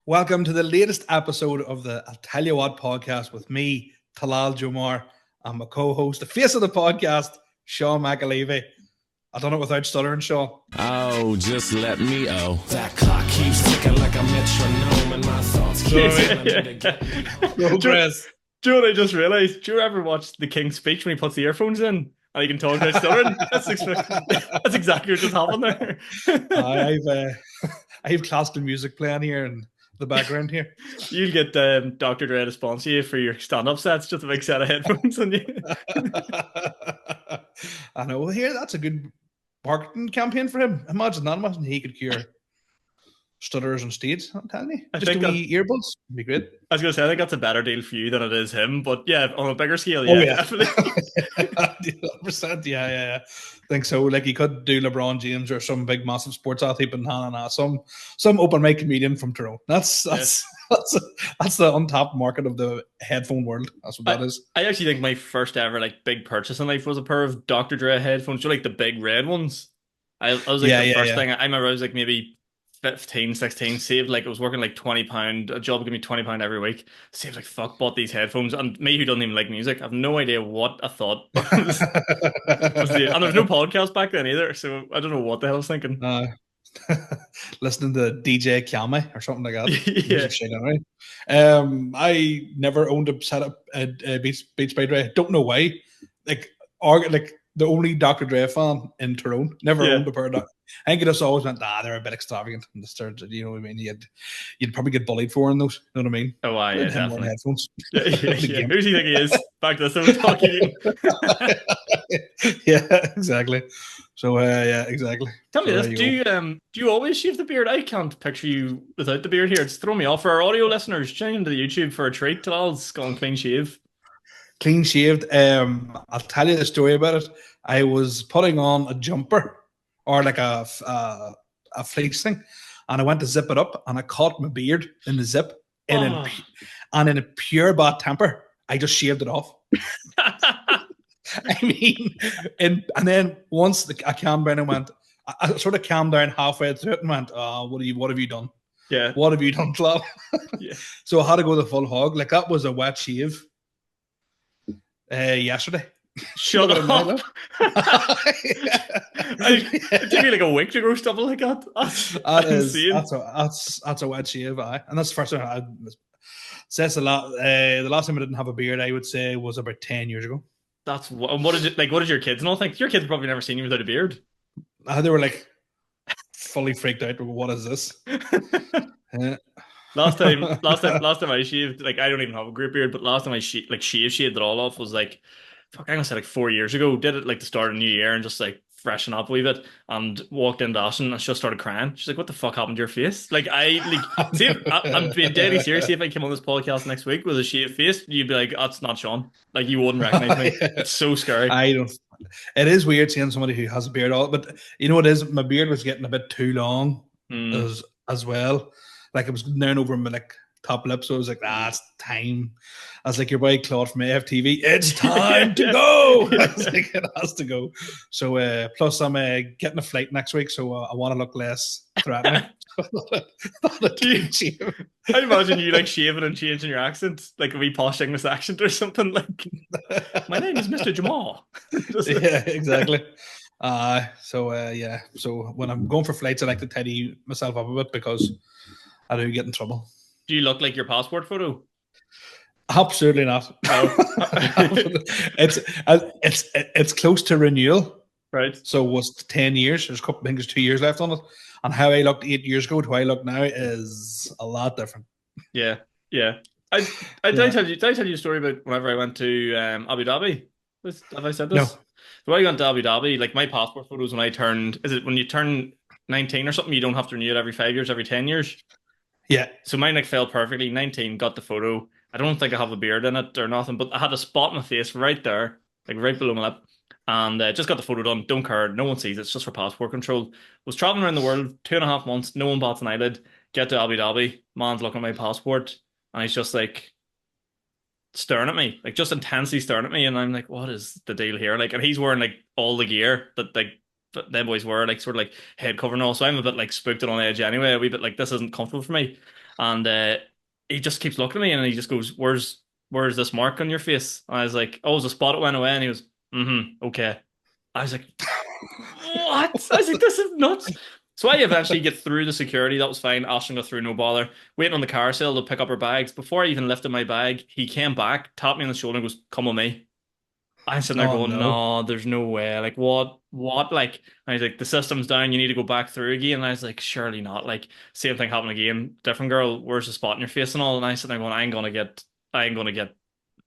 Welcome to the latest episode of the I'll Tell You What podcast with me, Talal Jomar, and my co-host, the face of the podcast, Sean Aleavey. I done it without stuttering, Sean. Oh, just let me That clock keeps ticking like a metronome and my thoughts keep Progress. Do you know what I just realised? Do you ever watch the King's speech when he puts the earphones in and he can talk without stuttering? That's exactly what just happened there. I have classical music playing here in the background here. You'll get Dr. Dre to sponsor you for your stand-up sets, just a big set of headphones on you. I know. Here, that's a good marketing campaign for him. Imagine he could cure stutters on stage. I'm telling you, just a wee earbuds would be great. I was going to say, I think that's a better deal for you than it is him. But yeah, on a bigger scale, yeah. Definitely. 100%, yeah. I think so. Like, he could do LeBron James or some big, massive sports athlete, but some open mic comedian from Toronto. That's the untapped market of the headphone world. That's what that is. I actually think my first ever big purchase in life was a pair of Dr. Dre headphones. The big red ones. I was the first thing. I remember I was maybe 15, 16, saved I was working £20, a job would give me £20 every week, saved bought these headphones, and me who doesn't even like music, I have no idea what I thought and there was no podcast back then either, so I don't know what the hell I was thinking. Listening to DJ Kame or something like that. Yeah. I never owned a setup at Beats by Dre. Don't know why. The only Dr. Dre fan in Toronto, never owned a pair of I think it just always went, they're a bit extravagant. And you know what I mean? You'd probably get bullied for in those. You know what I mean? Oh, yeah, definitely. Headphones. Yeah. Who does he think he is? Back to the talking. Yeah, exactly. So, yeah, exactly. Tell me this: do you always shave the beard? I can't picture you without the beard here. It's throwing me off. For our audio listeners, tune into the YouTube for a treat. Talal's gone clean shave. Clean shaved. I'll tell you the story about it. I was putting on a jumper or a fleece thing, and I went to zip it up, and I caught my beard in the zip, and in a pure bad temper, I just shaved it off. I mean, and then once I calmed down and went, I sort of calmed down halfway through it and went, what have you done? Yeah. What have you done, Talal? Yeah. So I had to go the full hog. That was a wet shave. Yesterday. Shut up. It took me a week to grow stuff like that. That's a wet shave, and that's the first time says a lot. The last time I didn't have a beard, I would say, was about 10 years ago. That's what did it what did your kids all think? Your kids probably never seen you without a beard. They were fully freaked out. What is this? Last time I shaved, I don't even have a great beard, but last time I shaved it all off was I'm gonna say 4 years ago. Did it the start of New Year and just freshen up a wee bit, and walked into Ashton and she just started crying. She's like, "What the fuck happened to your face?" I'm being deadly serious. See if I came on this podcast next week with a shaved face, you'd be like, "That's not Sean." You wouldn't recognize me. It's so scary. It is weird seeing somebody who has a beard but you know what it is? My beard was getting a bit too long as well. It was down over my top lip, so I was like, it's time. I was like, your boy Claude from AFTV, it's time to go. I was like, it has to go. So plus I'm getting a flight next week, so I want to look less threatening. I imagine you shaving and changing your accent, a wee posh English accent or something. My name is Mr. Jomar. Yeah, exactly. So when I'm going for flights, I like to tidy myself up a bit because I do get in trouble. Do you look like your passport photo? Absolutely not. Oh. It's close to renewal, right? So it was 10 years. There's I think there's 2 years left on it, and how I looked 8 years ago to how I look now is a lot different. Yeah. Did I tell you a story about whenever I went to Abu Dhabi? Have I said this? No. So when I went to Abu Dhabi, my passport photos when I turned, is it when you turn 19 or something, you don't have to renew it every 5 years, every 10 years? Yeah. So mine fell perfectly. 19, got the photo. I don't think I have a beard in it or nothing, but I had a spot on my face right there, right below my lip, and just got the photo done. Don't care. No one sees it. It's just for passport control. Was traveling around the world 2.5 months. No one bats an eyelid. Get to Abu Dhabi. Man's looking at my passport, and he's just staring at me, just intensely staring at me, and I'm like, what is the deal here? And he's wearing all the gear that them boys wear, sort of head cover and all. So I'm a bit spooked and on edge anyway, a wee bit this isn't comfortable for me. And he just keeps looking at me and he just goes, where's this mark on your face? And I was like, oh, it was a spot, it went away. And he was, okay. I was like, what? I was like, this is nuts. So I eventually get through the security. That was fine. Ashton got through, no bother. Waiting on the carousel to pick up our bags. Before I even lifted my bag, he came back, tapped me on the shoulder, and goes, "Come with me." I'm sitting there Oh going, no. "No, there's no way. Like, what? Like," I was like, "The system's down. You need to go back through again." And I was like, "Surely not." Like, same thing happened again. Different girl. Where's the spot in your face and all? And I sitting there going, I ain't gonna get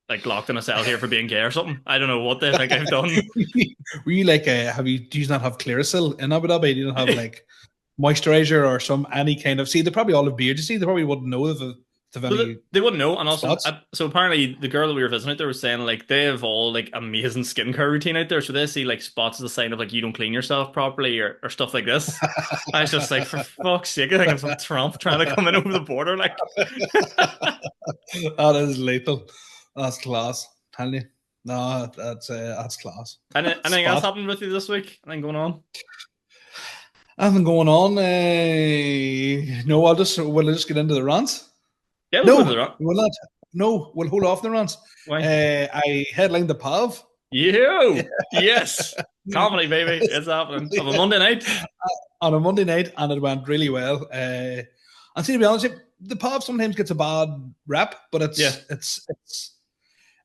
like locked in a cell here for being gay or something. I don't know what they think I've done. Were you like, do you not have Clearasil in Abu Dhabi? Do you not have like moisturizer or any kind of, see, they probably all have beards. You see, they probably wouldn't know if they have Well, any they wouldn't know, and also, spots. so apparently the girl that we were visiting out there was saying like they have all like amazing skincare routine out there, so they see like spots as a sign of like you don't clean yourself properly or stuff like this. I was just like, for fuck's sake, I think I'm some Trump trying to come in over the border, like. That is lethal. That's class. Tell you. No, that's class. Anything else Spot. happened with you this week? Anything going on? Anything going on? No, we'll just get into the rants. Yeah, we'll go to the No, rock. we'll not. No, we'll hold off the rants. Why? I headlined the PAV You, yes, comedy baby, it's happening on a Monday night. on a Monday night, and it went really well. And see, to be honest, the PAV sometimes gets a bad rap, but Yeah,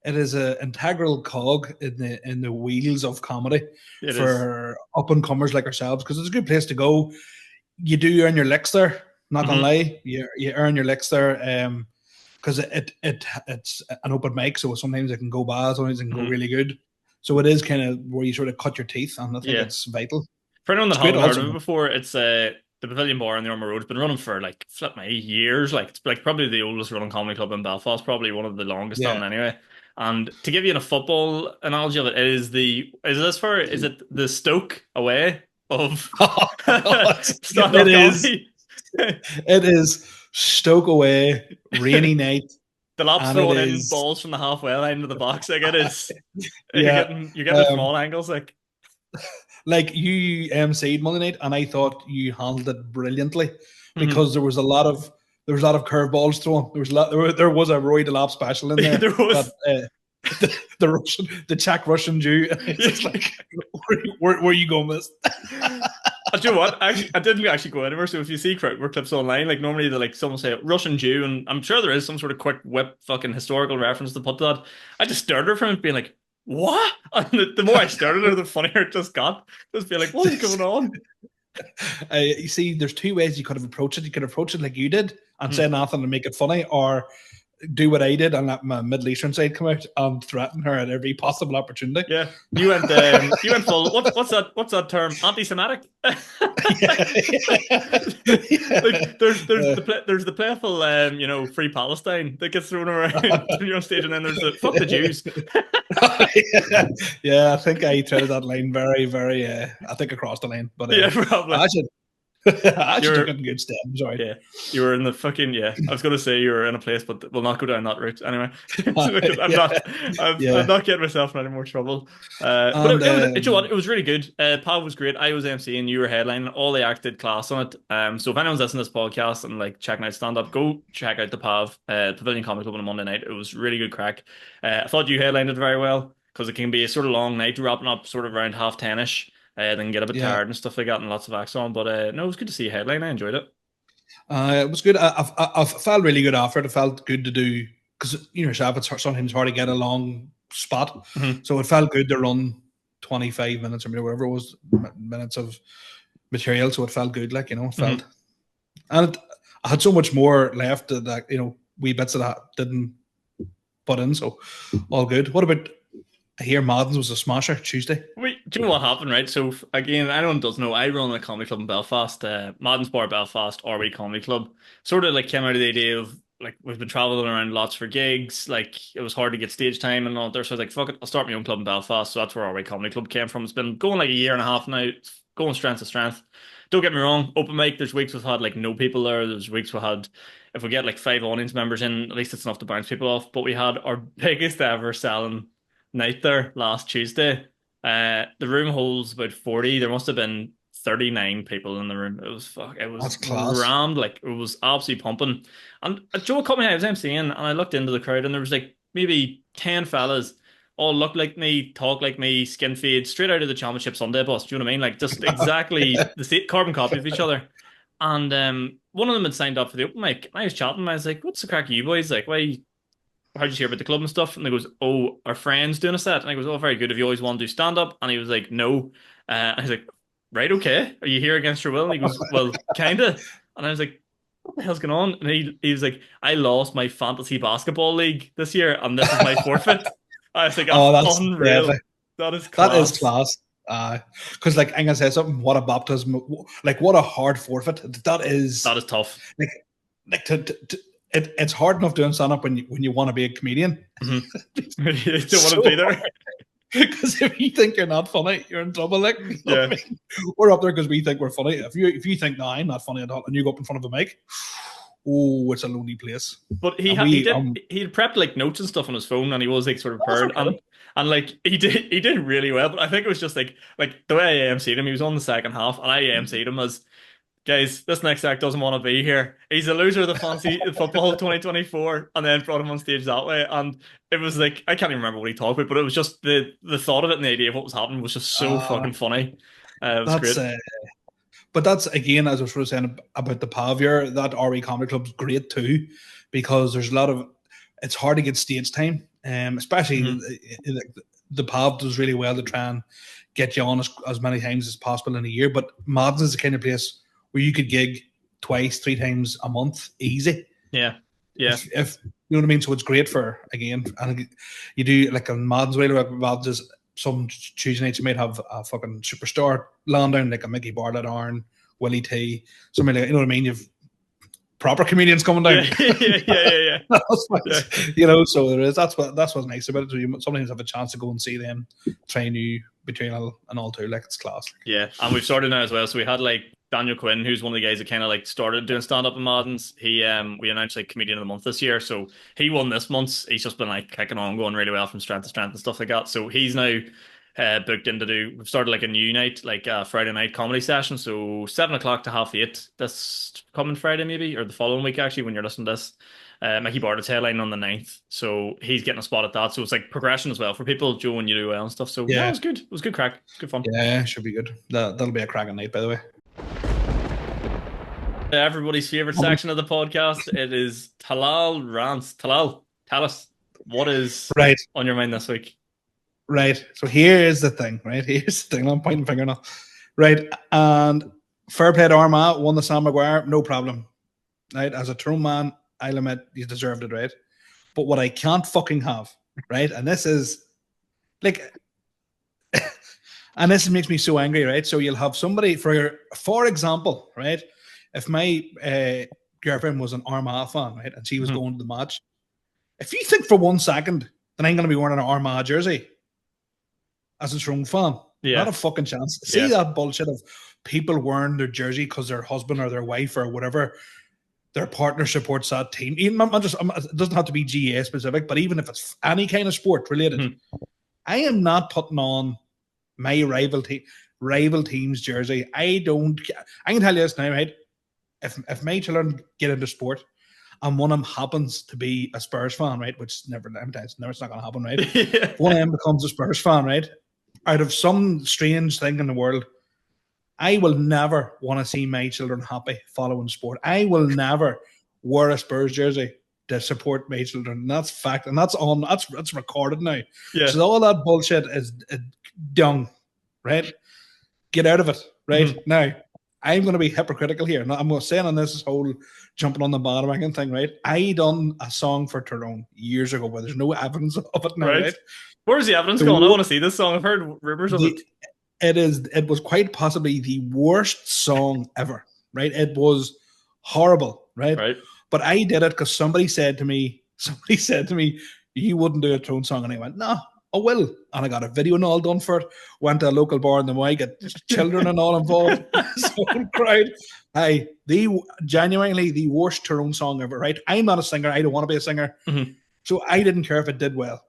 it is an integral cog in the wheels of comedy it is. for up and comers like ourselves, because it's a good place to go. You do earn your licks there. Not gonna Hmm. lie, you earn your licks there. Because it's an open mic, so sometimes it can go bad, sometimes it can go Hmm. really good. So it is kind of where you sort of cut your teeth, and I think Yeah. it's vital. For anyone that It's great hasn't heard also. of it before, it's the Pavilion Bar in the Armour Road. It's been running for like flip me years. Like it's like probably the oldest running comedy club in Belfast, probably one of the longest Yeah. standing anyway. And to give you a football analogy of it, is it the Stoke away of stand-up It is. comedy? It is Stoke away, rainy night, The laps and it throwing in is balls from the halfway line to the box. Like it is, yeah. you're getting the Um, small angles. Like like you MC'd Monday night, and I thought you handled it brilliantly mhm. because there was a lot of curveballs thrown. There was a Roy Delap special in there There that was. the Czech Russian Jew. It's just like where you go, miss? Do you know what? Actually, I didn't actually go anywhere. So if you see crowd clips online, like normally they like someone say Russian Jew, and I'm sure there is some sort of quick whip fucking historical reference to put to that. I just stared at her from it, being like, "What?" And the more I stared at her, the funnier it just got. Just being like, "What is going on?" You see, there's two ways you could have approached it. You could approach it like you did and say Mhm. nothing and make it funny, or do what I did and let my Middle Eastern side come out and threaten her at every possible opportunity. Yeah, you went full. What's that term? Anti-Semitic. Yeah. Like there's the playful Free Palestine that gets thrown around when you're on stage, and then there's the fuck the Jews. Yeah, I think I treaded that line very, very. I think I crossed the line, but Yeah, probably. I actually, I actually took You're it in good stead. I'm sorry. Yeah, you were in the fucking yeah. I was gonna say you were in a place, but we'll not go down that route anyway. Because Yeah, I'm yeah, not getting myself in any more trouble. But and you know what? It was really good. Pav was great. I was emceeing, you were headlining. All they acted class on it. So if anyone's listening to this podcast and like checking out stand up, go check out the Pavilion Comedy Club on a Monday night. It was really good crack. I thought you headlined it very well because it can be a sort of long night, wrapping up sort of around 10:30ish. Then get a bit yeah, tired and stuff like that, and lots of acts on. But no, it was good to see you headline. I enjoyed it. it was good. I felt really good after it. It felt good to do because yourself, it's sometimes hard to get a long spot, Mhm. so it felt good to run 25 minutes or whatever it was minutes of material. So it felt good, like it felt, Mhm. and I had so much more left that wee bits that I didn't put in. So all good. What about? I hear Madden's was a smasher Tuesday. Wait, do you know what happened, right? So again, anyone doesn't know, I run a comedy club in Belfast, Madden's Bar Belfast, RB Comedy Club. Sort of like came out of the idea of like we've been traveling around lots for gigs, like it was hard to get stage time and all there. So I was like, fuck it, I'll start my own club in Belfast. So that's where RB Comedy Club came from. It's been going like a year and a half now. It's going strength to strength. Don't get me wrong, open mic, there's weeks we've had like no people there. There's weeks we had if we get like five audience members in, at least it's enough to bounce people off. But we had our biggest ever selling night there last Tuesday. The room holds about 40. There must have been 39 people in the room. It That's was class. rammed, like it was absolutely pumping. And Joe caught me, I was emceeing, and I looked into the crowd, and there was like maybe 10 fellas, all looked like me, talk like me, skin fade, straight out of the Championship Sunday bus. Do you know what I mean? Like just exactly the carbon copy of each other. And one of them had signed up for the open mic. And I was chatting, and I was like, "What's the crack, of you boys? Like, why? How'd you hear about the club and stuff?" And he goes, "Oh, our friend's doing a set." And I goes, "Oh, very good. Have you always wanted to do stand up?" And he was like, "No." I was like, "Right, okay. Are you here against your will?" And he goes, "Well, kinda." And I was like, "What the hell's going on?" And he was like, "I lost my fantasy basketball league this year, and this is my forfeit." I was like, Oh, "That's that's unreal. deadly. That is That is class." class. Because like I'm gonna say something. What a baptism! Like what a hard forfeit. That is That is tough. like it's hard enough doing stand up when you want to be a comedian. Mm-hmm. You don't want to So be there. because if you think you're not funny, you're in trouble. Like, you know what I Yeah. mean? We're up there because we think we're funny. If you think, no, I'm not funny at all, and you go up in front of a mic, oh, it's a lonely place. But And we he had prepped like notes and stuff on his phone, and he was like sort of that's prepared, okay. and like he did really well. But I think it was just like the way I emceed him, he was on the second half, and I emceed him as, "Guys, this next act doesn't want to be here. He's a loser of the fancy football 2024," and then brought him on stage that way. And it was like I can't even remember what he talked about, but it was just the thought of it and the idea of what was happening was just so Uh, fucking funny. It was that's great. but that's again, as I was sort of saying about the Paviour, that RE Comedy Club's great too, because there's a lot of it's hard to get stage time, especially Mhm. the Pav does really well to try and get you on as many times as possible in a year. But Madden is the kind of place where you could gig twice, three times a month, easy. Yeah, yeah, If you know what I mean. So it's great for again, and you do like on Madden's way, like Madden's some Tuesday nights you might have a fucking superstar land down like a Mickey Bartlett, Arn, Willie T, somebody like, you know what I mean. You've proper comedians coming down. yeah. That's what, Yeah. you know, so there is. That's what's nice about it. So you sometimes have a chance to go and see them train you between all and all too. Like it's class. Yeah, and we've started now as well. So we had like Daniel Quinn, who's one of the guys that kind of like started doing stand up in Madden's. We announced like comedian of the month this year, so he won this month. He's just been like kicking on, going really well from strength to strength and stuff like that. So he's now booked in to do. We've started like a new night, like a Friday night comedy session. So 7 o'clock to 8:30 this coming Friday, maybe, or the following week actually when you're listening to this. Mickey Bartlett's headline on the 9th, so he's getting a spot at that. So it's like progression as well for people. Joe, and you do well and stuff. So yeah, it was good. It was good crack. It was good fun. Yeah, should be good. That'll be a cracking night, by the way. Everybody's favorite section of the podcast. It is Talal rants. Talal, tell us what is Right. on your mind this week. Right. So here's the thing, right? Here's the thing. I'm pointing finger now. Right. And fair play to Armagh, won the Sam Maguire, no problem. Right. As a true man, I'll admit you deserved it, right? But what I can't fucking have, right? And this is like and this makes me so angry, right? So you'll have somebody for example, right? If my girlfriend was an Armagh fan, right, and she was going to the match, if you think for 1 second that I'm going to be wearing an Armagh jersey as a strong fan, not a fucking chance. See that bullshit of people wearing their jersey because their husband or their wife or whatever, their partner supports that team. Even it doesn't have to be GA specific, but even if it's any kind of sport related, I am not putting on my rival team's jersey. I can tell you this now, right? If my children get into sport and one of them happens to be a Spurs fan, right? Which it's not going to happen, right? If one of them becomes a Spurs fan, right? Out of some strange thing in the world, I will never want to see my children happy following sport. I will never wear a Spurs jersey to support my children. And that's fact, and that's recorded now. Yeah. So all that bullshit is dung, right? Get out of it, right? Now, I'm going to be hypocritical here. Now, I'm going to say on this whole jumping on the bandwagon thing, right? I done a song for Tyrone years ago, but there's no evidence of it now, right? Where's the evidence going? I want to see this song. I've heard rumors of it. It was quite possibly the worst song ever, right? It was horrible, right? But I did it because somebody said to me, you wouldn't do a Tyrone song. And I went, no, I will. And I got a video and all done for it. Went to a local bar in the Moy, got children and all involved. Someone cried. Genuinely the worst Tyrone song ever, right? I'm not a singer. I don't want to be a singer. So I didn't care if it did well.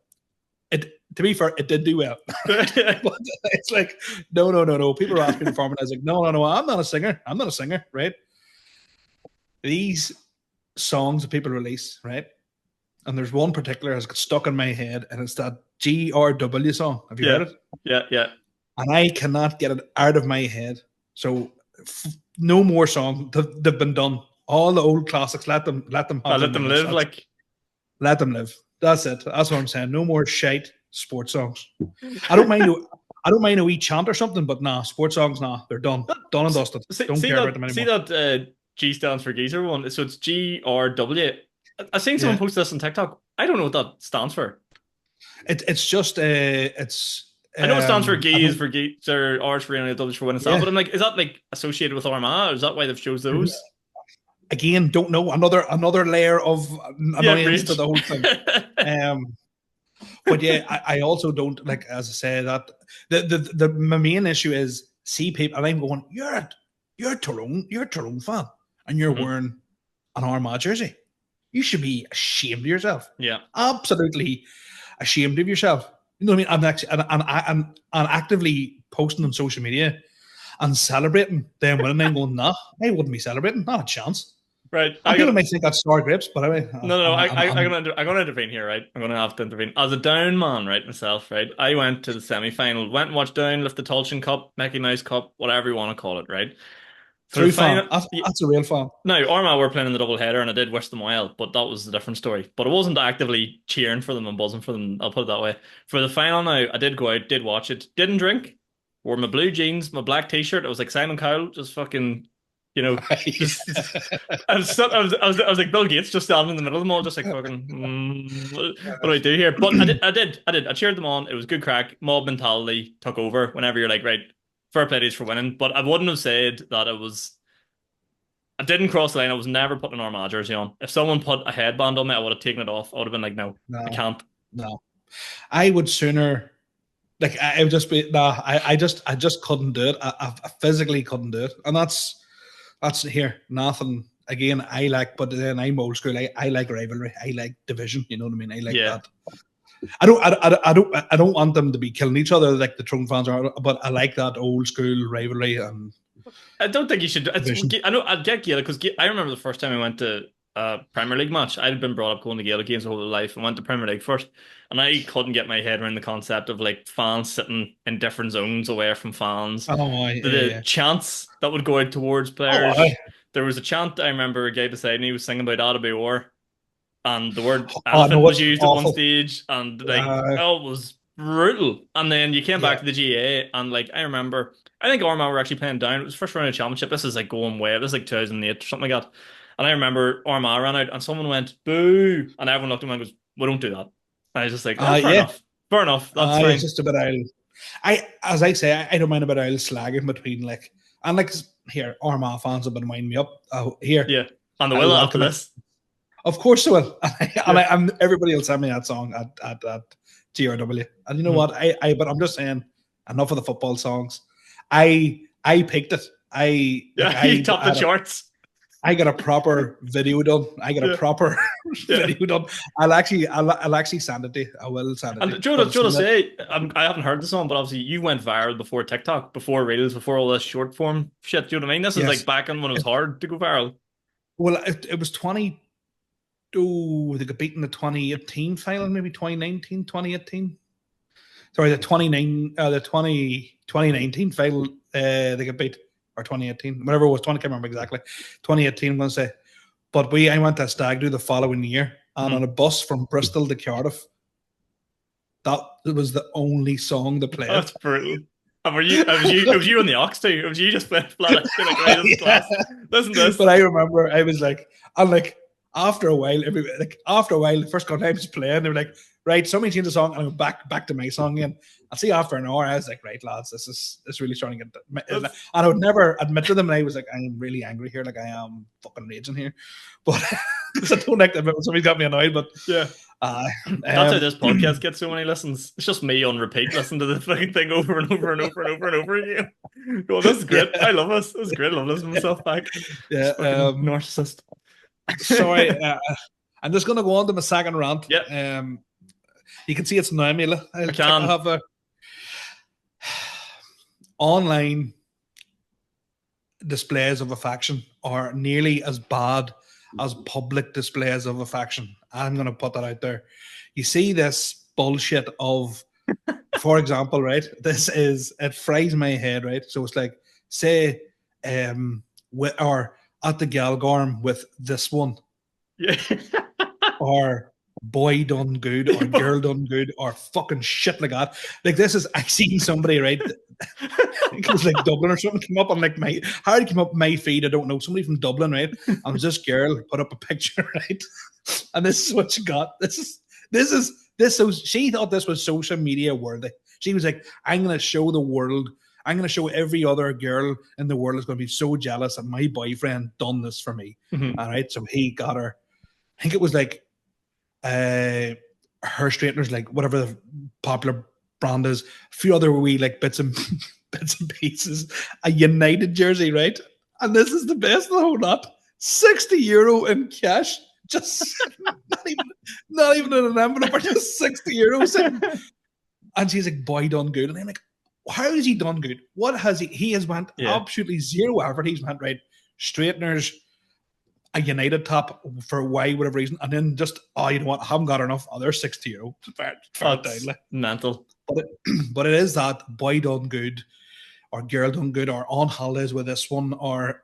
To be fair, it did do well. But it's like, no. People are asking me to perform, and I was like, no. I'm not a singer, right? These songs that people release, right? And there's one particular has got stuck in my head, and it's that GRW song. Have you heard it? Yeah. And I cannot get it out of my head. So no more songs. They've been done. All the old classics. Let them live. Let them live. That's it. That's what I'm saying. No more shite sports songs. I don't mind a wee chant or something, but nah, sports songs, nah, they're done and dusted. Don't care about them anymore. See that G stands for geezer one? So it's GRW. I've seen someone post this on TikTok. I don't know what that stands for. It's just it's. I know it stands for geese for geezer, R's for W for winning style, but I'm like, is that like associated with Armagh? Or is that why they've chose those? Again, don't know. Another layer of annoyance to the whole thing. But yeah, I also don't like, as I say, that my main issue is see people, and I'm going, you're a Tyrone fan, and you're wearing an Armagh jersey. You should be ashamed of yourself. Yeah, absolutely ashamed of yourself. You know what I mean? I'm actually I'm actively posting on social media and celebrating them winning. I'm going, nah, I wouldn't be celebrating. Not a chance. Right. People might think that's sour grapes, but anyway. No. I'm gonna intervene here, right? I'm gonna have to intervene as a Down man, right? Myself, right? I went to the semi-final, went and watched Down, lift the Tolchin Cup, Mickey Mouse Cup, whatever you want to call it, right? True fan. That's a real fan. Now, Armagh were playing in the double header, and I did wish them well, but that was a different story. But I wasn't actively cheering for them and buzzing for them. I'll put it that way. For the final, now I did go out, did watch it, didn't drink, wore my blue jeans, my black T-shirt. I was like Simon Cowell, just fucking. You know, I was like Bill Gates, just standing in the middle of them all, just like fucking. What do I do here? But I did. I cheered them on. It was good crack. Mob mentality took over. Whenever you're like, right, fair play for winning. But I wouldn't have said that it was. I didn't cross the line. I was never putting an Armagh jersey on. If someone put a headband on me, I would have taken it off. I would have been like, no, I can't. No, I would sooner. Like I would just be I just couldn't do it. I physically couldn't do it, and that's here. Nothing again. I like, but then I'm old school. I like rivalry. I like division. You know what I mean? I like that. I don't want them to be killing each other like the Tyrone fans are, but I like that old school rivalry. And I don't think you should. I know I'd get Gaelic because I remember the first time I went to a Premier League match. I'd been brought up going to Gaelic games my whole life and went to Premier League first, and I couldn't get my head around the concept of like fans sitting in different zones away from fans. The chants that would go out towards players. There was a chant I remember a guy beside me was singing about Aleavey War, and the word elephant was used at one stage, and like it was brutal. And then you came back to the GA, and like I remember, I think Armagh were actually playing Down. It was first round of championship. This is like going way. This is like 2008 or something like that. And I remember Armagh ran out, and someone went boo, and everyone looked at me and goes, "We don't do that." And I was just like, fair enough. That's fine. It's just a bit as I say, I don't mind about Isle slagging between like, and like here, Armagh fans have been winding me up here. Yeah, and they will after this. Of course they will. And everybody will send me that song at GRW. And you know what? But I'm just saying, enough of the football songs. I picked it. You topped the charts. I got a proper video done. Video done. I'll actually send it to you. I will send it. And Joe, say I haven't heard the song, but obviously you went viral before TikTok, before Reels, before all this short form shit. Do you know what I mean? This is like back in when it was hard to go viral. Well, it was 20. Oh, they got beaten the 2018 final, maybe 2019, 2018. Sorry, the 2019 final. They got beat. Or 2018, whatever it was, I can't remember exactly. 2018, I'm going to say. But I went to Stag Do the following year, and on a bus from Bristol to Cardiff, that was the only song they played. That's brutal. And it was you on the aux too? It was you just playing flat out, like, right in class. Listen to this. But I remember I was like, after a while, the first couple times playing, they were like, right, somebody changed the song, and I went back to my song again. I'll see after an hour, I was like, right, lads, this is really starting to get. And I would never admit to them, and I was like, I am really angry here, like I am fucking raging here, but because I don't like them, somebody's got me annoyed. But yeah, that's how this podcast gets so many listens. It's just me on repeat, listening to the fucking thing over and over and over and over and over again. Oh, this is great. Yeah. I love this. This is great. I love listening to myself back. Yeah, narcissist. Sorry, I'm just going to go on to my second rant. Yeah. You can see it's now, Mila. I can. I have a online displays of affection are nearly as bad as public displays of affection. I'm going to put that out there. You see this bullshit of, for example, right? It fries my head, right? So it's like, say, or at the Galgorm with this one, Yeah. or boy done good, or girl done good, or fucking shit like that. Like this is, I seen somebody, right? It was like Dublin or something came up on like how it came up my feed, I don't know. Somebody from Dublin, right? And this girl put up a picture, right? And this is what she got. So she thought this was social media worthy. She was like, I'm gonna show the world, I'm gonna show every other girl in the world is gonna be so jealous that my boyfriend done this for me. All right. So he got her, I think it was like her straighteners, like whatever the popular brand is, a few other wee like bits and pieces, a United jersey, right? And this is the best of the whole lot. €60 in cash. Just not even in an envelope, or just €60. And she's like, boy done good. And I'm like, how has he done good? What has he has went absolutely zero effort. He's went right, straighteners, a United top for whatever reason, and then just, you know what, I haven't got enough. There's €60. That's mental. But it is that boy done good, or girl done good, or on holidays with this one, or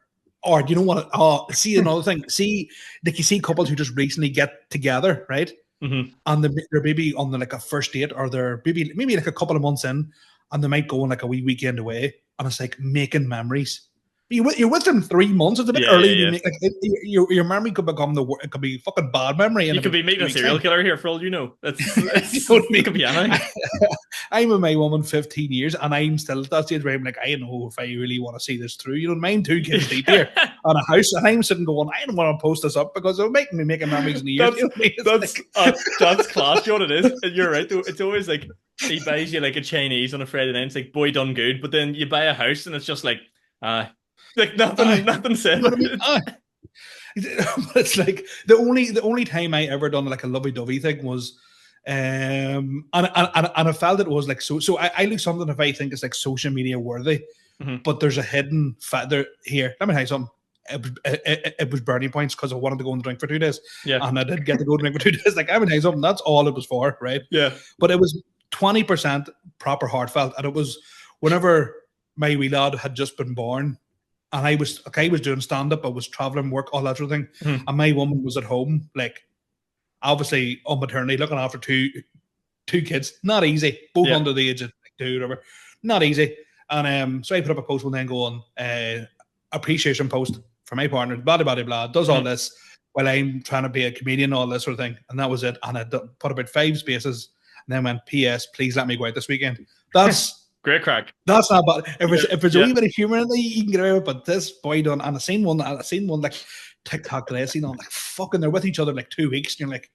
you know what? See another thing. See, like you see couples who just recently get together, right? And they're maybe on like a first date, or they're maybe like a couple of months in, and they might go on like a wee weekend away, and it's like making memories. You're with them 3 months. It's a bit early. To make, like, your memory could become it could be fucking bad memory. You could be meeting a serial killer here for all you know. It's you know what I mean? It could be anything. I'm with my woman 15 years, and I'm still at that stage where I'm like, I don't know if I really want to see this through. You know, mine 2 kids deep here on a house, and I'm sitting going, I don't want to post this up because it'll make me making memories in the years. That's class. You know what it is? You're right though. It's always like he buys you like a Chinese on a Friday night. It's like boy done good, but then you buy a house and it's just like nothing said. But it's like the only time I ever done like a lovey-dovey thing was, and I felt it was like so I look something if I think it's like social media worthy, but there's a hidden there here. Let me tell you something. It was burning points because I wanted to go and drink for 2 days. Yeah, and I did get to go drink for 2 days. Like, I'm gonna tell you something. That's all it was for, right? Yeah. But it was 20% proper heartfelt, and it was whenever my wee lad had just been born. And I was doing stand-up, I was traveling, work, all that sort of thing. And my woman was at home, like, obviously on maternity, looking after two kids. Not easy. Both under the age of like 2 or whatever. Not easy. And so I put up a post one day and go on, appreciation post for my partner, blah, blah, blah, blah, does all this while I'm trying to be a comedian, all this sort of thing. And that was it. And I put about 5 spaces and then went, P.S., please let me go out this weekend. That's... Great crack. That's not bad. If there's a wee bit of humor in there, you can get away with it. But this boy done, and I seen one like TikTok today. I seen on like fucking, they're with each other like 2 weeks, and you're like,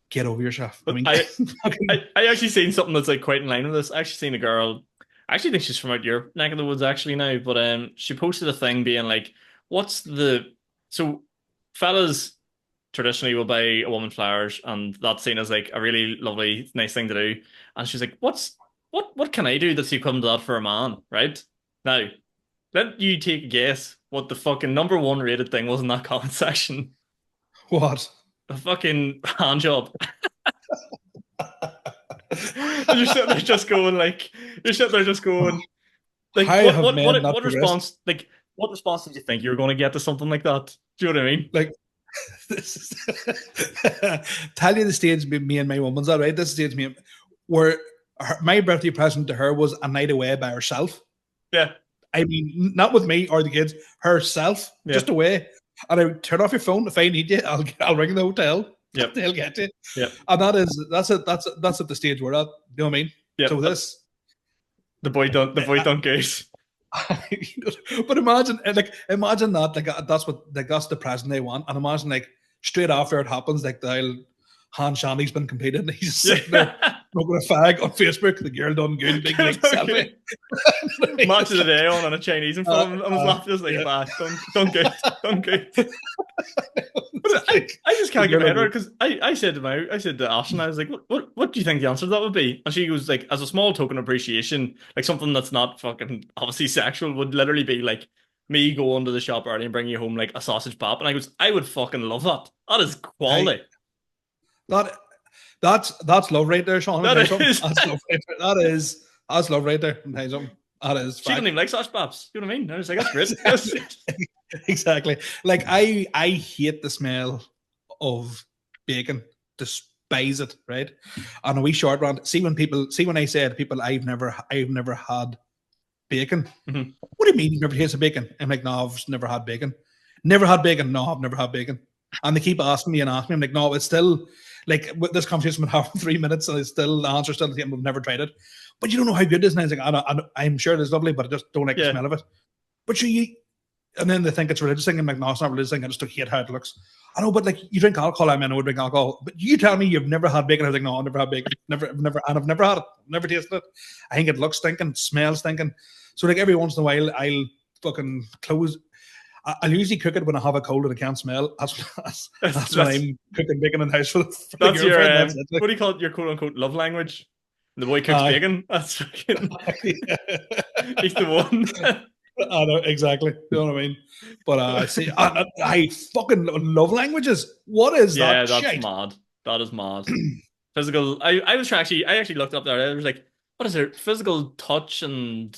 get over yourself. I mean, I actually seen something that's like quite in line with this. I actually seen a girl. I actually think she's from out your neck of the woods actually now, but she posted a thing being like, so fellas traditionally will buy a woman flowers, and that's seen as like a really lovely, nice thing to do. And she's like, What can I do that's equivalent to that for a man, right? Now, let you take a guess what the fucking number 1 rated thing was in that comment section. What? A fucking hand job. You're sitting there just going, like, what response, like, what response did you think you were going to get to something like that? Do you know what I mean? Like, this is tell you the stage me and my woman's at, right? This stage me where my birthday present to her was a night away by herself. Yeah. I mean, not with me or the kids, herself, just away. And I would turn off your phone if I need you. I'll ring the hotel. Yep. They'll get you. Yep. And that's at the stage we're at. You know what I mean? Yeah. So the boy done goose. But imagine that, like, that's the present they want. And imagine, like, straight after it happens, like, the hand shandy's been completed and he's just sitting there smoking a fag on Facebook. The girl done good, big like selfie. Match of the day on a Chinese in front of him. I was laughing just like, done good. But I just can't get my head around because I said to Ashton, I was like, what do you think the answer to that would be? And she was like, as a small token of appreciation, like something that's not fucking obviously sexual would literally be like me going to the shop early and bringing you home like a sausage pop. And I would fucking love that. That is quality. That's love right there, Sean. That is. That's love right there. That's love right there. That is. She didn't even like sausage pops. You know what I mean? I was like, that's great. Exactly. Like I hate the smell of bacon. Despise it, right? On a wee short rant. See when I said people I've never had bacon. Mm-hmm. What do you mean you've never tasted bacon? I'm like, no, I've never had bacon. Never had bacon. No, I've never had bacon. And they keep asking me. I'm like, no, it's still like this conversation been having 3 minutes, and it's still the answer still the same. I've never tried it, but you don't know how good it is. And I was like, I'm sure it is lovely, but I just don't like the smell of it. But and then they think it's a religious thing. I'm like, no, it's not a religious thing. I just hate how it looks. I know, but like you drink alcohol. I mean, I would drink alcohol, but you tell me you've never had bacon. I was like, no, I've never had bacon. I've never had it. Never tasted it. I think it looks stinking, smells stinking. So like every once in a while, I'll fucking close. I'll usually cook it when I have a cold and I can't smell. That's when I'm cooking bacon in the house for that's the your girlfriend. what do you call it? Your quote unquote love language. The boy cooks bacon. That's fucking. He's the one. I know exactly. You know what I mean? But see, I fucking love languages. What is that? Yeah, that's shite? mad. That is mad. Physical. I actually looked up there. I was like, what is it? Physical touch and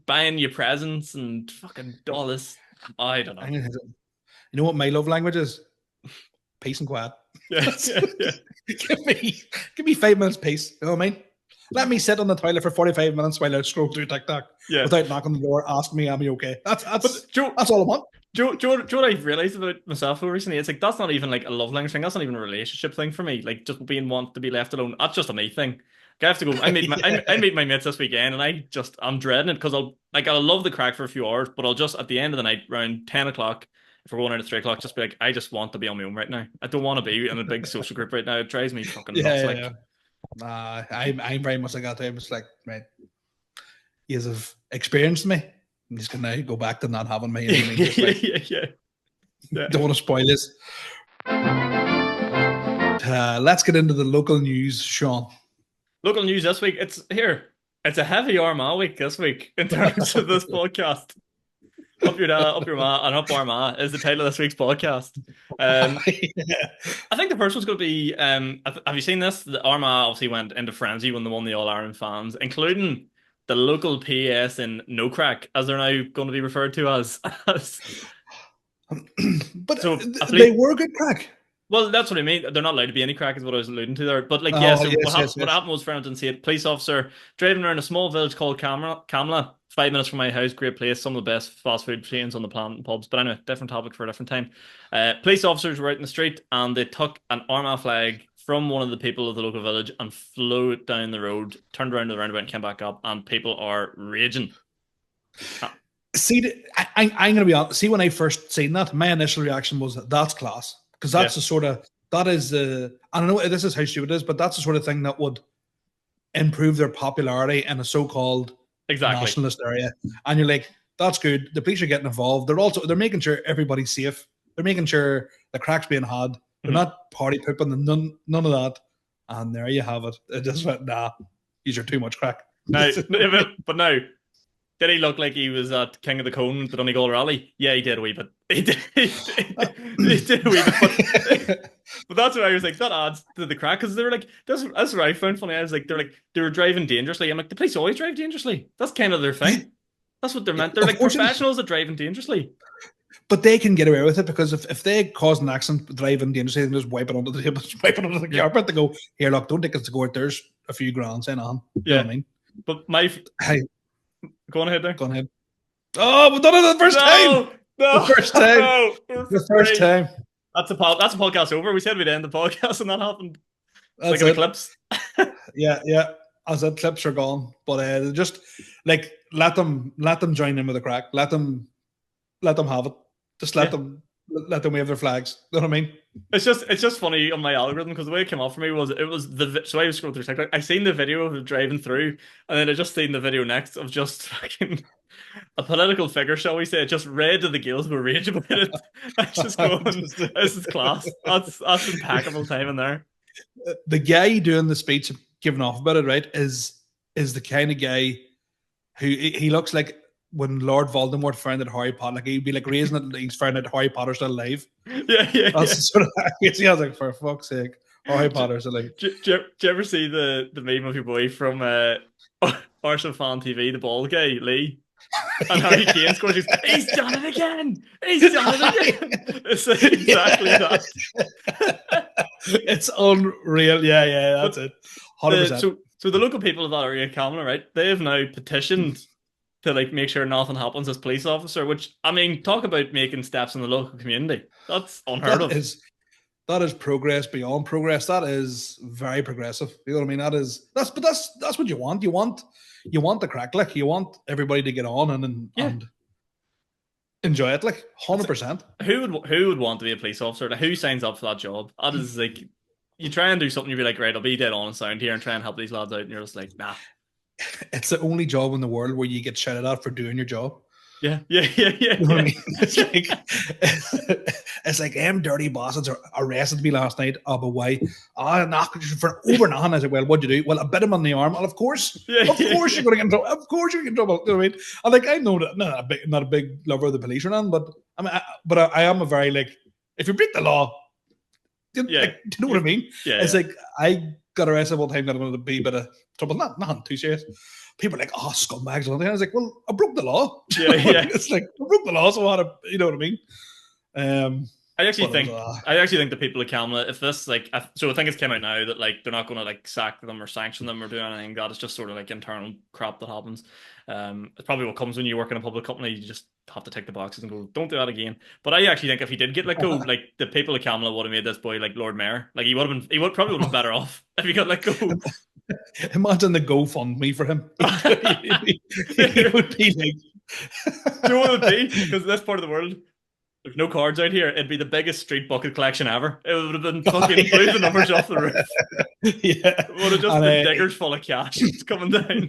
buying you presents and fucking all this. I don't know. You know what my love language is? Peace and quiet. Yeah. Give me 5 minutes peace. You know what I mean? Let me sit on the toilet for 45 minutes while I scroll through TikTok without knocking on the door, asking me, am I okay? That's all I want. Joe, what I've realized about myself recently, it's like that's not even like a love language thing. That's not even a relationship thing for me. Like just being want to be left alone. That's just a me thing. I have to go. I meet my mates this weekend, and I'm dreading it because I'll love the crack for a few hours, but I'll just at the end of the night around 10 o'clock, if we're going out at 3 o'clock, just be like, I just want to be on my own right now. I don't want to be in a big social group right now. It drives me fucking nuts. I'm very much like that time. It's like, right, you have experienced me. I'm just gonna go back to not having me. Yeah. Don't want to spoil this. Let's get into the local news, Sean. Local news this week. It's a heavy Armagh week this week in terms of this podcast. Up your ma and up Armagh is the title of this week's podcast. I think the first one's going to be. Have you seen this? The Armagh obviously went into frenzy when they won the All Ireland fans, including the local PS in No Crack, as they're now going to be referred to as. But so, they were good crack. Well, that's what I mean. They're not allowed to be any crack, is what I was alluding to there. But like, what happened was, for instance, see, a police officer driving around a small village called Camla, 5 minutes from my house, great place, some of the best fast food chains on the planet and pubs. But anyway, different topic for a different time. Police officers were out in the street and they took an Armagh flag from one of the people of the local village and flew it down the road, turned around the roundabout and came back up, and people are raging. See, I'm going to be honest. See, when I first seen that, my initial reaction was, that's class. Because that's the sort of, that is the, I don't know, this is how stupid it is, but that's the sort of thing that would improve their popularity in a so-called nationalist area. And you're like, that's good. The police are getting involved. They're making sure everybody's safe. They're making sure the crack's being had. They're not party pooping and none of that. And there you have it. It just went, nah, these are too much crack. No, but no. Did he look like he was at King of the Cone at the Donegal rally? Yeah, he did a wee bit. He did a wee bit. But that's what I was like, that adds to the crack, because they were like, that's what I found funny. I was like, they were driving dangerously. I'm like, the police always drive dangerously. That's kind of their thing. That's what they're meant. They're like professionals at driving dangerously. But they can get away with it, because if they cause an accident driving dangerously, they can just wipe it under the table, wipe it under the carpet. They go, here, look, don't take us to court. There's a few grand saying on. You know what I mean? But go on ahead there. Go on ahead. Oh, we've done it the first time. No, the first time. The first time. That's a podcast over. We said we'd end the podcast, and that happened. That's like the clips. yeah. As the clips are gone, but just like let them join in with the crack. Let them have it. Just let them let them wave their flags. You know what I mean? It's just funny on my algorithm because the way it came up for me was so I was scrolling through TikTok. I seen the video of him driving through, and then I just seen the video next of just fucking a political figure, shall we say, just red to the gills with rage about it. I just going, this is class. That's impeccable timing there. The guy doing the speech, giving off about it, right, is the kind of guy who he looks like when Lord Voldemort founded Harry Potter. Like he'd be like raising it, he's found out Harry Potter's still alive. That's the sort of I was like, for fuck's sake, Harry Potter's alive. Do you ever see the meme of your boy from Arsenal Fan TV, the bald guy, Lee? And Harry Kane scores. He's done it again. He's done it again. It's exactly that. It's unreal. Yeah, that's it. 100%. So the local people of that area, Camla, right? They have now petitioned to like make sure nothing happens as police officer. Which I mean, talk about making steps in the local community. That's unheard of. That is progress beyond progress. That is very progressive. You know what I mean? That's what you want. You want the crack, like you want everybody to get on and enjoy it, like 100%. Who would want to be a police officer? Like, who signs up for that job? That is like, you try and do something, you'd be like, right, I'll be dead on and sound here and try and help these lads out, and you're just like, nah. It's the only job in the world where you get shouted at for doing your job. Yeah. You know what I mean? It's like dirty bastards arrested me last night. Oh, but why? Knocked for over nothing. I said, well, what'd you do? Well, I bit him on the arm. Well, of course you're going to get in trouble. Of course you're going to get in trouble. You know what I mean? And like, I know that not a big lover of the police or nothing, but I mean, I am a very like, if you break the law, do you know what I mean? Yeah, it's like I got arrested one time that I'm going to be a bit of trouble. Nothing too serious. People are like, oh, scumbags. And I was like, well, I broke the law. Yeah. It's like, I broke the law, so I had to, you know what I mean? I actually think the people of Camla, if this like, so I think it's came out now that like they're not going to like sack them or sanction them or do anything. That it's just sort of like internal crap that happens. It's probably what comes when you work in a public company. You just have to tick the boxes and go, don't do that again. But I actually think if he did get let go, like the people of Camla would have made this boy like Lord Mayor. Like he probably would have been better off if he got let go. Imagine the GoFundMe for him. It would be like, do you know what it would be? Because this part of the world, there's no cards out here. It'd be the biggest street bucket collection ever. It would have been fucking blew the numbers off the roof. Yeah, it would have just been diggers full of cash. It's coming down.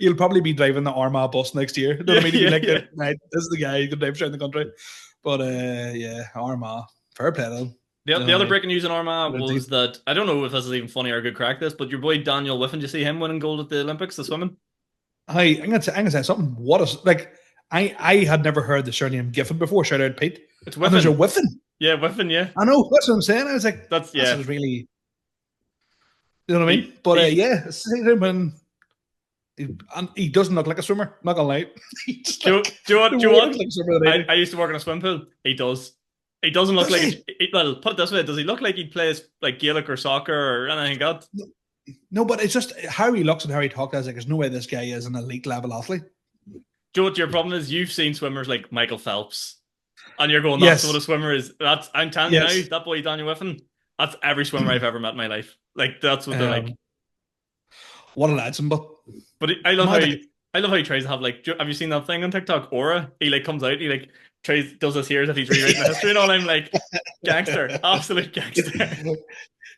You'll probably be driving the Armagh bus next year. You know what I mean? Right, this is the guy who can drive around the country. But Armagh, fair play though. The other breaking news in Armagh was that, I don't know if this is even funny or good crack this, but your boy Daniel Whiffen, did you see him winning gold at the Olympics, the swimming? I'm gonna say something. What is like? I had never heard the surname Giffen before. Shout out Pete. It's Whiffen. There's a Whiffen. Yeah, Whiffen. Yeah, I know. That's what I'm saying. I was like, that's really. You know what I mean? But when he doesn't look like a swimmer. Not gonna lie. Do you want? Like I used to work in a swim pool. He does. He doesn't look like. Well, put it this way: does he look like he plays like Gaelic or soccer or anything like that? No, but it's just how he looks and how he talks. I was like, there's no way this guy is an elite level athlete. Do you know what your problem is? You've seen swimmers like Michael Phelps, and you're going, that's what a swimmer is. I'm telling you now, that boy Daniel Whiffen, that's every swimmer I've ever met in my life. Like that's what they're like. What a legend, but I love how he tries to have like. Have you seen that thing on TikTok? Aura. He like comes out. He like does this here as if he's rewriting the history and all. I'm like, gangster, absolute gangster.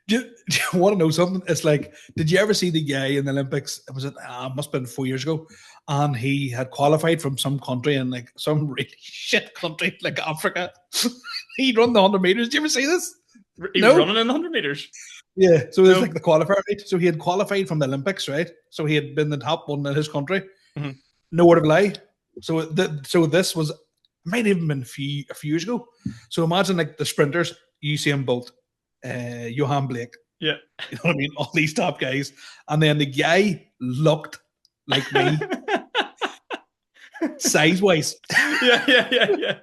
Do you want to know something? It's like, did you ever see the guy in the Olympics? It was must have been 4 years ago, and he had qualified from some country in like some really shit country like Africa. He'd run the 100 meters. Did you ever see this? He was running in the 100 meters. Yeah, so it was like the qualifier, right? So he had qualified from the Olympics, right? So he had been the top one in his country. Mm-hmm. Nowhere to lie. So this was might have even been a few years ago. So imagine like the sprinters, Usain Bolt, Johan Blake. Yeah. You know what I mean? All these top guys. And then the guy looked like me. Size-wise. Yeah.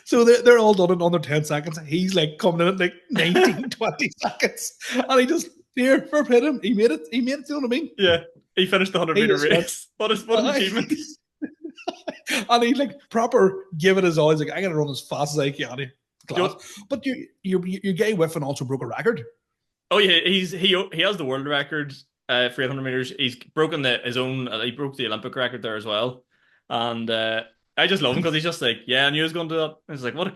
So they're all done in under 10 seconds. He's like coming in at like 19, 20 seconds. And he just, here, fair play to him. He made it. You know what I mean? Yeah. He finished the 100-meter race. What an achievement. And he like proper give it his all. He's like, I gotta run as fast as I can. But your guy Whiffen also broke a record. Oh yeah, he has the world record for 800 meters. He's broken his own. He broke the Olympic record there as well. And I just love him because he's just like, yeah, I knew he was going to do that. It's like, what a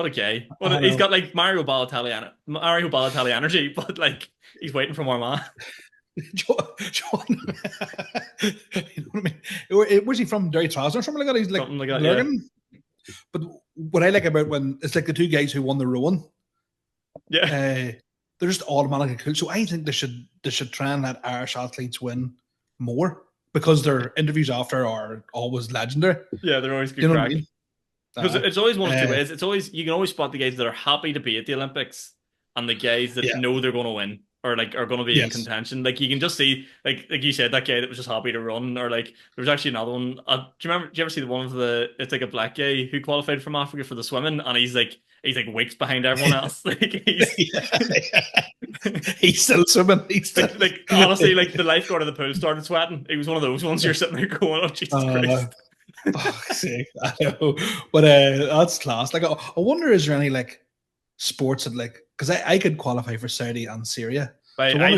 guy. He's know. got like Mario Balotelli energy, but like he's waiting for more man. You know what I mean? Was he from Derry Trouser or something like that? He's like Something like that, Lurgan. But what I like about when it's like the two guys who won the rowing, yeah. they're just automatically cool. So I think they should try and let Irish athletes win more because their interviews after are always legendary. Yeah, they're always good. You know crack. what I mean? Because it's always one of two ways. It's always you can always spot the guys that are happy to be at the Olympics and the guys that know they're going to win or like are going to be in contention. Like you can just see, like you said, that guy that was just happy to run, or like there was actually another one. Do you remember? Do you ever see the one of the? It's like a black guy who qualified from Africa for the swimming, and he's like weeks behind everyone else. Like he's still swimming. He's still like honestly, like the lifeguard of the pool started sweating. He was one of those ones you're sitting there going, "Oh Jesus Christ." Fuck's sake, I know, but that's class. Like, I wonder, is there any like sports that like because I could qualify for Saudi and Syria. Right, so I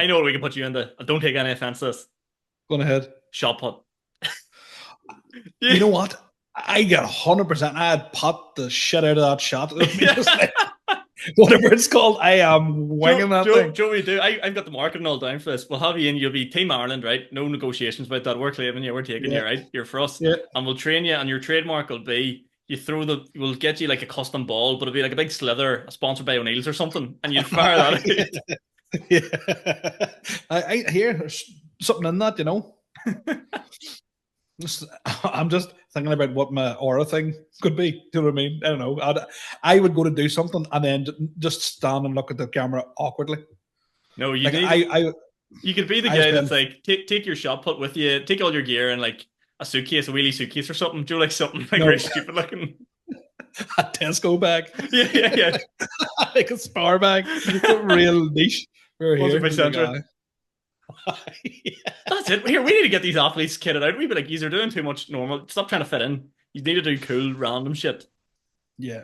know what we can put you into. Don't take any offense to this. Go ahead. Shot put. You know what? I get 100%. I'd pop the shit out of that shot. Just like, whatever it's called, I am winging that thing. Joe, we do. I've got the marketing all down for this. We'll have you in. You'll be Team Ireland, right? No negotiations about that. We're claiming you. We're taking you, right? You're for us. Yeah. And we'll train you, and your trademark will be we'll get you like a custom ball, but it'll be like a big slither, sponsored by O'Neill's or something, and you'll fire that out. Yeah. I hear there's something in that, you know. I'm just thinking about what my aura thing could be. Do you know what I mean? I don't know. I would go to do something and then just stand and look at the camera awkwardly. No, you like need. You could be the guy that's like, take your shot put with you, take all your gear and like a suitcase, a wheelie suitcase or something. Do like something like very stupid looking. A Tesco bag. Yeah. Like a Spar bag. Real niche. We're here. Yeah. That's it. Here, we need to get these athletes kitted out. We'd be like, you're doing too much normal. Stop trying to fit in. You need to do cool, random shit. Yeah.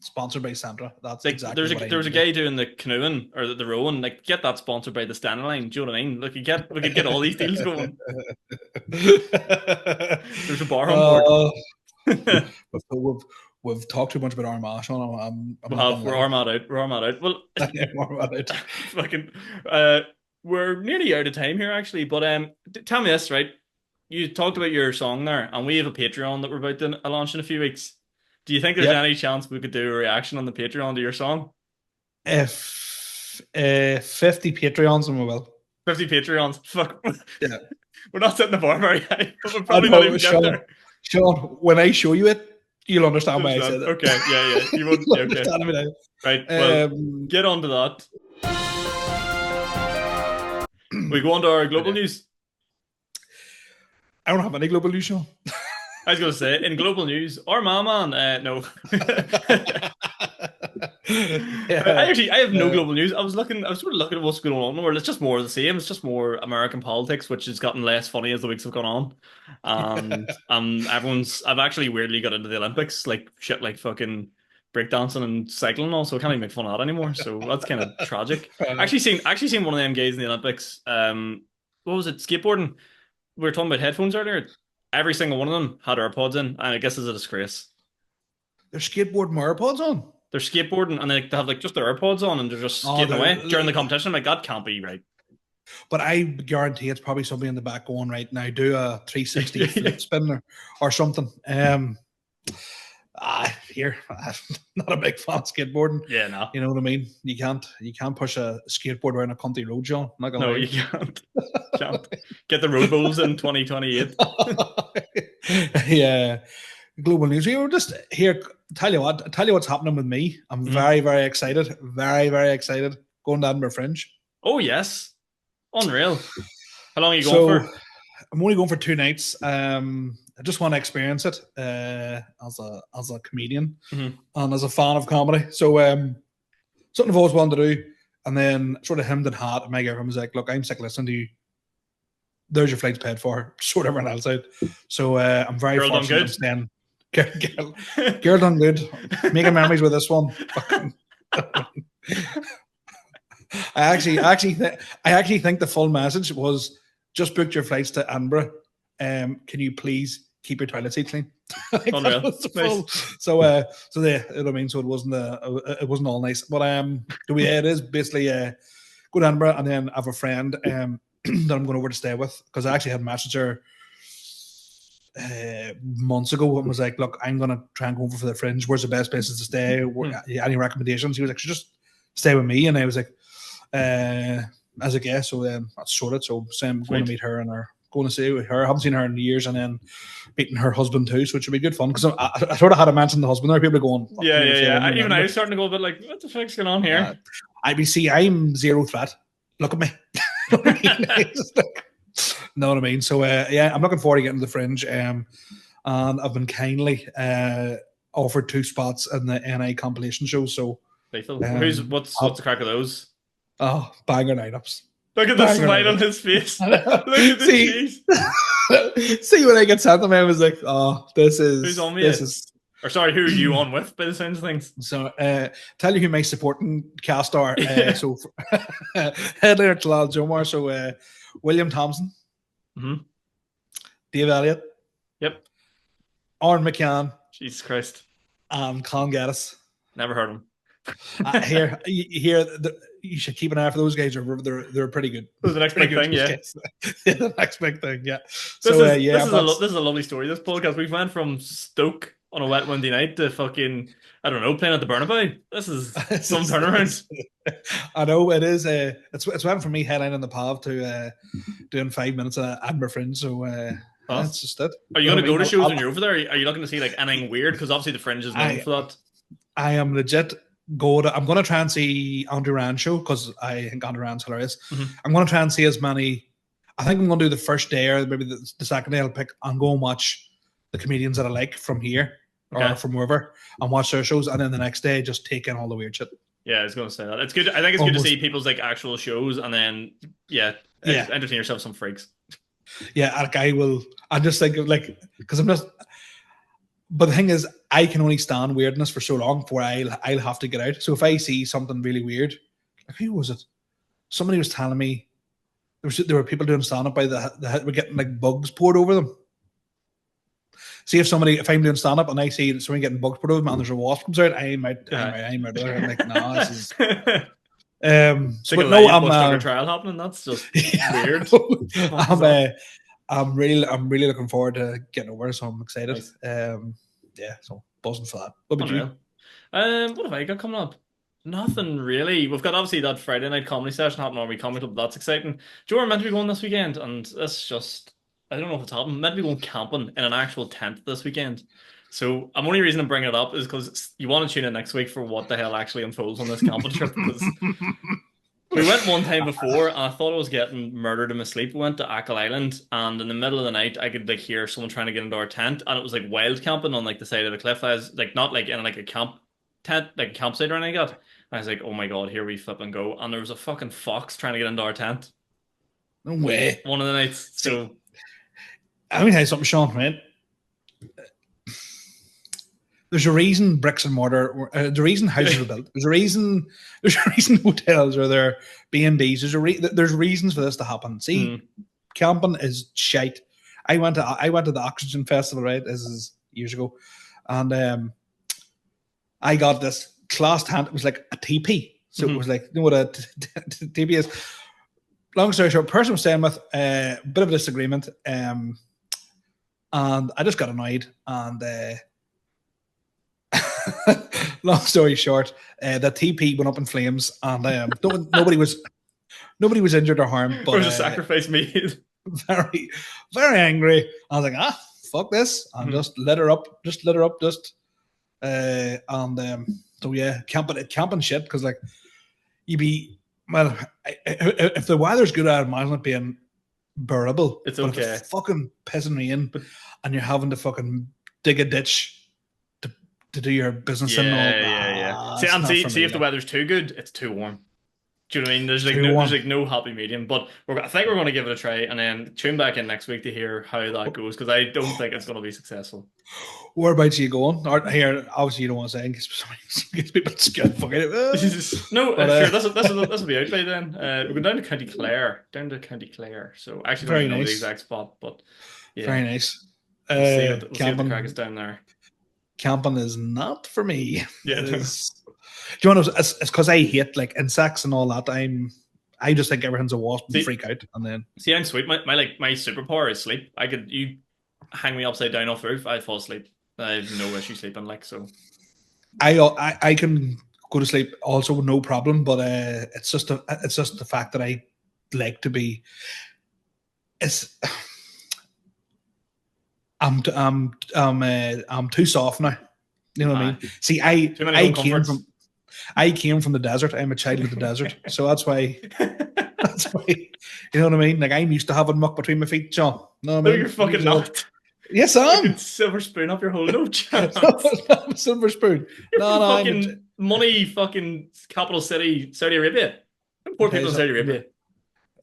Sponsored by Sandra. That's like, exactly there was a guy doing the canoeing or the rowing. Like, get that sponsored by the Standing Line. Do you know what I mean? Like, we could get all these deals going. There's a bar on board. We've talked too much about Armagh, Sean. We're Armagh out. We're Armagh out. Well, fucking. We're nearly out of time here, actually. But tell me this, right? You talked about your song there, and we have a Patreon that we're about to launch in a few weeks. Do you think there's any chance we could do a reaction on the Patreon to your song? If 50 Patreons, and we will. 50 Patreons. Fuck. Yeah. We're not setting the bar very high. We're probably not even get there. Sean, when I show you it, you'll understand why I said it. Okay, yeah. You won't. Okay. Right. Well, get on to that. We go on to our global news. I don't have any global news, Sean. I was going to say, in global news, our man, no. I have no global news. I was sort of looking at what's going on in the world. It's just more of the same. It's just more American politics, which has gotten less funny as the weeks have gone on. And I've actually weirdly got into the Olympics, like shit like fucking breakdancing and cycling also. I can't even make fun of that anymore. So that's kind of tragic. Actually seen one of them guys in the Olympics. What was it? Skateboarding. We were talking about headphones earlier. Every single one of them had AirPods in, and I guess it's a disgrace. They're skateboarding AirPods on? They're skateboarding, and they have like just their AirPods on, and they're just skating away during the competition. I'm like, that can't be right. But I guarantee it's probably somebody in the back going, right now, do a 360 flip spin or something. Here, I'm not a big fan of skateboarding. Yeah, no. You know what I mean? You can't push a skateboard around a country road, John. No, you can't. Get the road bulls in 2028. Yeah. Global news. We were just here. Tell you what's happening with me. I'm very, very excited. Very, very excited. Going to Edinburgh Fringe. Oh yes. Unreal. How long are you going for? I'm only going for 2 nights. I just want to experience it as a comedian and as a fan of comedy. So something I've always wanted to do. And then sort of hemmed and hat, and my girlfriend was like, look, I'm sick listening to you. There's your flights paid for. Sort everyone else out. So I'm very fortunate. Girl done good. Making memories with this one. I actually think the full message was just booked your flights to Edinburgh. Can you please keep your toilet seat clean. Like, that Unreal. was the Nice. full. So yeah, you know what I mean. So it wasn't all nice, but it is basically go to Edinburgh, and then I have a friend that I'm going over to stay with, because I actually had messaged her months ago and was like, look, I'm going to try and go over for the Fringe. Where's the best places to stay? Any recommendations? He was like, just stay with me. And I was like, as a guest. So then that's sorted. So I'm going to meet her, and going to stay with her. I haven't seen her in years, and then meeting her husband too, so it should be good fun. Because I sort of had to mention the husband there. People are going, yeah. Even I was starting to go a bit like, what the fuck's going on here? I'm zero threat. Look at me. Know what I mean? So I'm looking forward to getting to the Fringe. And I've been kindly offered 2 spots in the NI compilation show. So lethal. What's the crack of those? Oh, banger lineups. Look at the smile on his face. Look at the cheese. See, when I get sent them, I was like, oh, this is... Who's on me? Or sorry, who are you on with, by the sounds of things? So, tell you who my supporting cast are. So, headliner Talal, Jomar. So, William Thompson. Mm-hmm. Dave Elliott. Yep. Aaron McCann. Jesus Christ. And Colin Gaddis. Never heard him. You should keep an eye for those guys. They're pretty good. The next big thing, yeah. The next big thing, yeah. This is a lovely story. This podcast, we went from Stoke on a wet windy night to fucking, I don't know, playing at the Burnabout. This is some turnaround. I know it is. It's went from me headlining the Pav to doing 5 minutes at Edinburgh Fringe. So that's just it. Are you going to go to shows when you're over there? Are you looking to see like anything weird? Because obviously the Fringe is known for that. I am legit. I'm going to try and see Andrew Rand's show, because I think Andrew Rand's hilarious. Mm-hmm. I'm going to try and see as many. I think I'm going to do the first day, or maybe the second day I'll pick and go and watch the comedians that I like from here or from wherever, and watch their shows, and then the next day just take in all the weird shit. Yeah, I was going to say that. It's good. I think it's good to see people's like actual shows, and then entertain yourself some freaks. Yeah, like I just think of like, because I'm just. But the thing is, I can only stand weirdness for so long before I'll have to get out. So if I see something really weird, like, who was it? Somebody was telling me there were people doing stand-up by the were getting like bugs poured over them. See, if I'm doing stand-up and I see someone getting bugs poured over them and there's a wasp comes out, I'm out there. I'm like, nah, this is. But no, I'm trial happening. That's just weird. I'm really looking forward to getting over it, so I'm excited. Nice. So buzzing for that. What about you? What have I got coming up? Nothing really. We've got obviously that Friday night comedy session happening on Comedy Club. That's exciting. Joe, we're meant to be going this weekend, and it's just, I don't know if it's happening. Meant to be going camping in an actual tent this weekend. So the only reason I'm bringing it up is because you want to tune in next week for what the hell actually unfolds on this camping trip. We went one time before, and I thought I was getting murdered in my sleep. We went to Achill Island, and in the middle of the night, I could like hear someone trying to get into our tent, and it was like wild camping on like the side of the cliff. I was like, not like in like a camp tent, like a campsite or anything like that. And I was like, oh my god, here we flip and go. And there was a fucking fox trying to get into our tent. No way. One of the nights. So, I mean, hey, something, Sean, right? There's a reason bricks and mortar. The reason houses are built. There's a reason hotels are there. B&Bs. There's reasons for this to happen. See, camping is shite. I went to the Oxygen Festival, right? This is years ago, and I got this class tent. It was like a teepee, so it was like, you know what a teepee is. Long story short, person was staying with a bit of a disagreement, and I just got annoyed and. Long story short, the TP went up in flames, and nobody was injured or harmed. But there was a sacrifice made. Very, very angry. I was like, fuck this, and just lit her up. So yeah, camping shit, because like if the weather's good, I'd imagine it being bearable. It's but okay. If it's fucking pissing rain, and you're having to fucking dig a ditch to do your business and all. Yeah. See, if the weather's too good, it's too warm. Do you know what I mean? There's no happy medium. But I think we're going to give it a try, and then tune back in next week to hear how that goes, because I don't think it's going to be successful. Whereabouts are you going? Here, obviously you don't want to say in case people scared fucking it. No, sure. This will be out by then. We're going down to County Clare. So actually, don't know the exact spot, but yeah. Very nice. see if the camping, crack is down there. camping is not for me. Yeah, It no. is. Do you know? It's because I hate like insects and all that. I just think everything's a wasp and See- freak out, and then See, I'm sweet. My superpower is sleep. You hang me upside down off the roof, I'd fall asleep. I have no issue sleeping, like so. I can go to sleep also no problem, but it's just the fact that I like to be. It's I'm too soft now. You know what I mean? See, Too many home comforts. I came from the desert. I'm a child of the desert, so that's why. That's why. You know what I mean? Like I'm used to having muck between my feet, John. No, No, you're fucking not. Yes, I am. Silver spoon up your hole, no chance. Silver spoon. No, fucking money, fucking capital city, Saudi Arabia. Poor people in Saudi Arabia.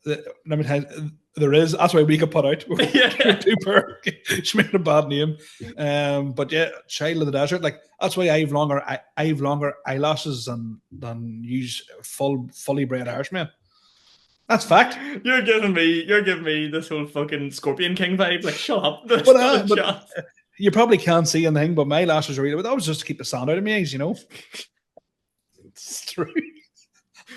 Let me tell you, there is. That's why we get put out. Yeah. Too poor. She made a bad name. But yeah, child of the desert. Like that's why I have longer eyelashes than use fully bred Irishman. That's fact. You're giving me this whole fucking Scorpion King vibe. Like, shut up. But you probably can't see anything, but my lashes are really. But that was just to keep the sand out of my eyes, you know. It's true.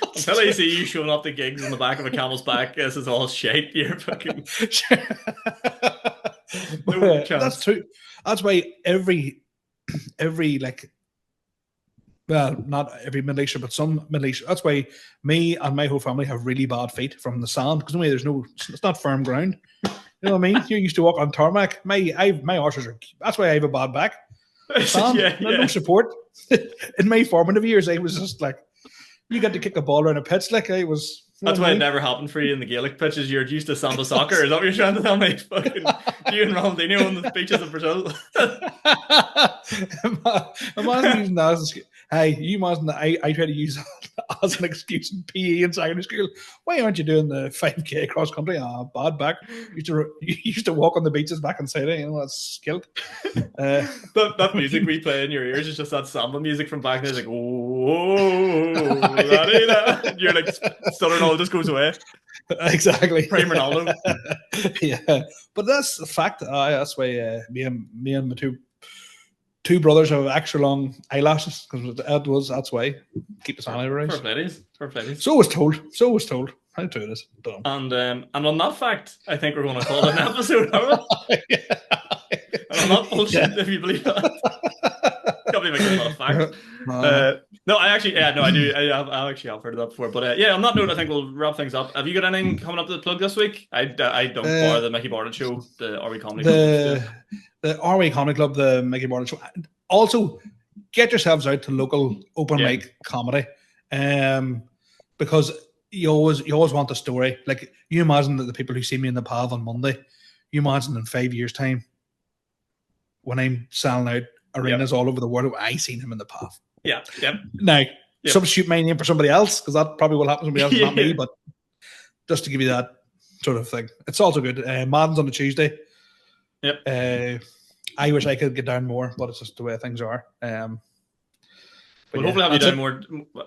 Until I see you showing up to gigs on the back of a camel's back, this is all shite. You're fucking. No chance. That's true. That's why every like. Well, not every Middle Eastern, but some Middle Eastern. That's why me and my whole family have really bad feet from the sand because it's not firm ground. You know what I mean? You used to walk on tarmac. My arches are. That's why I have a bad back. Sand, no support. In my formative years, I was just like, you got to kick a ball around a pitch like I was. That's why it never happened for you in the Gaelic pitches. You're used to samba soccer. Is that what you're trying to tell me? Fucking you and Ronaldinho on the beaches of Brazil. Imagine using that as hey, you imagine that I try to use that as an excuse in PE in secondary school. Why aren't you doing the 5K cross country? Bad back. You used to walk on the beaches back in Saudi. You know, that's skilled. That music we play in your ears is just that samba music from back then. It's like, oh, you're like stuttering all, it just goes away. Exactly. Prime Ronaldo. Yeah, but that's the fact. That's why me and my two brothers have extra long eyelashes because that's why keep the sun out of our eyes. For ladies. So was told. How true it is. And on that fact, I think we're going to call it an episode, aren't we? Yeah. And I'm not bullshit if you believe that. Can't believe I get a lot of facts. No, I actually, I do. I actually have heard of that before. But yeah, on that note, I think we'll wrap things up. Have you got anything coming up to the plug this week? I don't follow the Mickey Barton show, the RW Comedy Club. The RW Comedy Club, the Mickey Barton show. Also, get yourselves out to local open mic comedy, because you always want the story. Like you imagine that the people who see me in the path on Monday, you imagine in 5 years' time when I'm selling out arenas all over the world, I seen him in the path. Yeah. Yep. Now, substitute my name for somebody else because that probably will happen to somebody else, not me. But just to give you that sort of thing, it's also good. Madden's on a Tuesday. Yep. I wish I could get down more, but it's just the way things are. We'll hopefully have you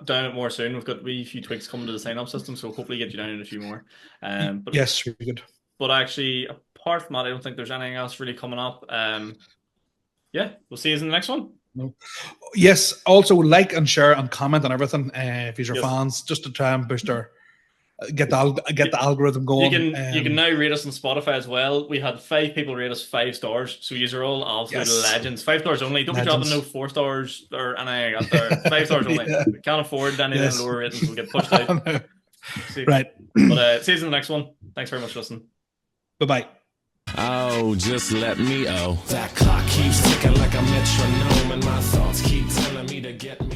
down more soon. We've got a few tweaks coming to the sign-up system, so hopefully get you down in a few more. But yes, really good. But actually, apart from that, I don't think there's anything else really coming up. Yeah, we'll see you in the next one. No. Yes, also like and share and comment on everything if you're fans, just to try and boost our get the algorithm going. You can now rate us on Spotify as well. We had 5 people rate us 5 stars, so these are all absolute legends. 5 stars only. Don't be dropping no 4 stars or anything out there. 5 stars only. We can't afford any of the lower ratings. We'll get pushed out. Right. But see you in the next one. Thanks very much for listening. Bye-bye. Oh, just let me That clock keeps ticking like a metronome, and my thoughts keep telling me to get me.